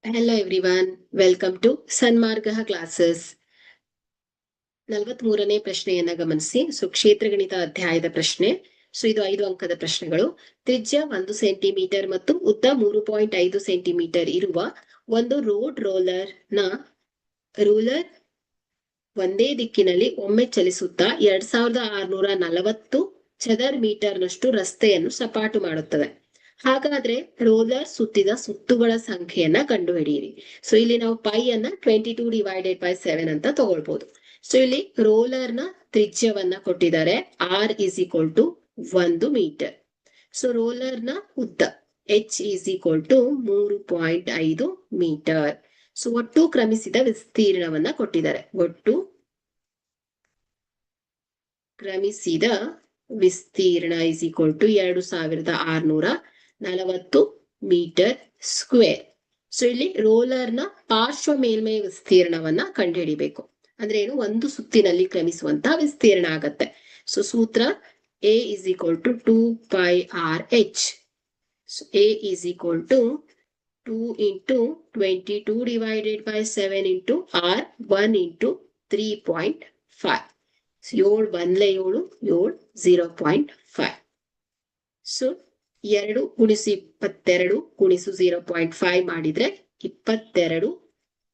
Hello everyone, welcome to Sanmarga classes. 43ನೇ ಪ್ರಶ್ನೆಯನ್ನ ಗಮನಿಸಿ. ಕ್ಷೇತ್ರ ಗಣಿತ ಅಧ್ಯಾಯದ ಪ್ರಶ್ನೆ. ಇದು 5 ಅಂಕದ ಪ್ರಶ್ನೆಗಳು. ತ್ರಿಜ್ಯ 1 ಸೆಂಟಿಮೀಟರ್ ಮತ್ತು ಉದ್ದ 3.5 ಸೆಂಟಿಮೀಟರ್ ಇರುವ ಒಂದು ರೂಲರ್ ಒಂದೇ ದಿಕ್ಕಿನಲ್ಲಿ ಒಮ್ಮೆ ಚಲಿಸುತ್ತಾ 2640 ಚದರ್ ಮೀಟರ್ನಷ್ಟು ರಸ್ತೆಯನ್ನು ಸಪಾಟು ಮಾಡುತ್ತದೆ. ಹಾಗಾದ್ರೆ ರೋಲರ್ ಸುತ್ತಿದ ಸುತ್ತುಗಳ ಸಂಖ್ಯೆಯನ್ನ ಕಂಡುಹಿಡಿಯಿರಿ. ಇಲ್ಲಿ ನಾವು ಪೈ ಅನ್ನ 22/7 ಅಂತ ತಗೊಳ್ಬಹುದು. ಇಲ್ಲಿ ರೋಲರ್ ನ ತ್ರಿಜ್ಯವನ್ನ ಕೊಟ್ಟಿದ್ದಾರೆ, r is equal to 1 metre. Roller ನ ಉದ್ದ h is equal to 3.5 metre. ಒಟ್ಟು ಕ್ರಮಿಸಿದ ವಿಸ್ತೀರ್ಣವನ್ನ ಕೊಟ್ಟಿದ್ದಾರೆ. ಒಟ್ಟು ಕ್ರಮಿಸಿದ ವಿಸ್ತೀರ್ಣ is equal to 2640 metre square. ಇಲ್ಲಿ ರೋಲರ್ ನ ಪಾರ್ಶ್ವ ಮೇಲ್ಮೈ ವಿಸ್ತೀರ್ಣವನ್ನ ಕಂಡುಹಿಡಿಬೇಕು. ಅಂದ್ರೆ ಏನು? ಒಂದು ಸುತ್ತಿನಲ್ಲಿ ಕ್ರಮಿಸುವಂತಹ ವಿಸ್ತೀರ್ಣ ಆಗತ್ತೆ. ಸೂತ್ರ a is equal to 2πrh. a is equal to 2 into 22/7 into r 1 into 3.5. 7 1 7 7 0.5. 2 ಗುಣಿಸು 22 ಗುಣಿಸು 0.5 ಮಾಡಿದ್ರೆ 22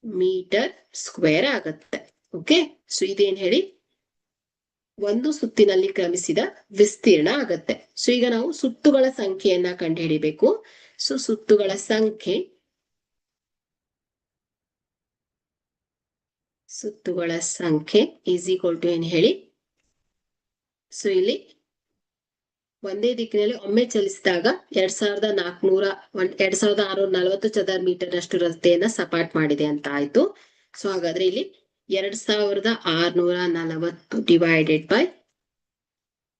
ಮೀಟರ್ ಸ್ಕ್ವೇರ್ ಆಗತ್ತೆ. ಓಕೆ, ಇದೇನ್ ಹೇಳಿ? ಒಂದು ಸುತ್ತಿನಲ್ಲಿ ಕ್ರಮಿಸಿದ ವಿಸ್ತೀರ್ಣ ಆಗತ್ತೆ. ಈಗ ನಾವು ಸುತ್ತುಗಳ ಸಂಖ್ಯೆಯನ್ನ ಕಂಡುಹಿಡಿಬೇಕು. ಸುತ್ತುಗಳ ಸಂಖ್ಯೆ ಈಸ್ ಈಕ್ವಲ್ ಟು ಏನ್ ಹೇಳಿ? ಇಲ್ಲಿ ಒಂದೇ ದಿಕ್ಕಿನಲ್ಲಿ ಒಮ್ಮೆ ಚಲಿಸಿದಾಗ 2640 ಚದರ್ ಮೀಟರ್ ಅಷ್ಟು ರಸ್ತೆಯನ್ನ ಸಪಾಟ್ ಮಾಡಿದೆ ಅಂತ ಆಯ್ತು. ಹಾಗಾದ್ರೆ ಇಲ್ಲಿ 2640 ಡಿವೈಡೆಡ್ ಬೈ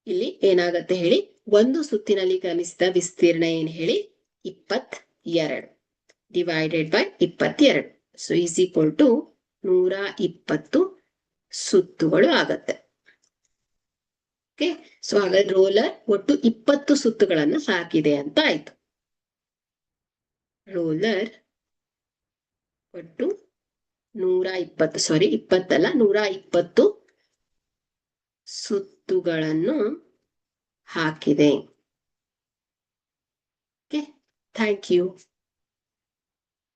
ಇಲ್ಲಿ ಏನಾಗತ್ತೆ ಹೇಳಿ? ಒಂದು ಸುತ್ತಿನಲ್ಲಿ ಕ್ರಮಿಸಿದ ವಿಸ್ತೀರ್ಣ ಏನ್ ಹೇಳಿ? 22 divided by 22. Is equal to 120 ಸುತ್ತುಗಳು ಆಗತ್ತೆ. ಓಕೆ, ಹಾಗಾದ್ರೆ ರೋಲರ್ ಒಟ್ಟು 20 ಸುತ್ತುಗಳನ್ನು ಹಾಕಿದೆ ಅಂತ ಆಯ್ತು. ರೋಲರ್ ಒಟ್ಟು 120 ಸುತ್ತುಗಳನ್ನು ಹಾಕಿದೆ. Okay, thank you.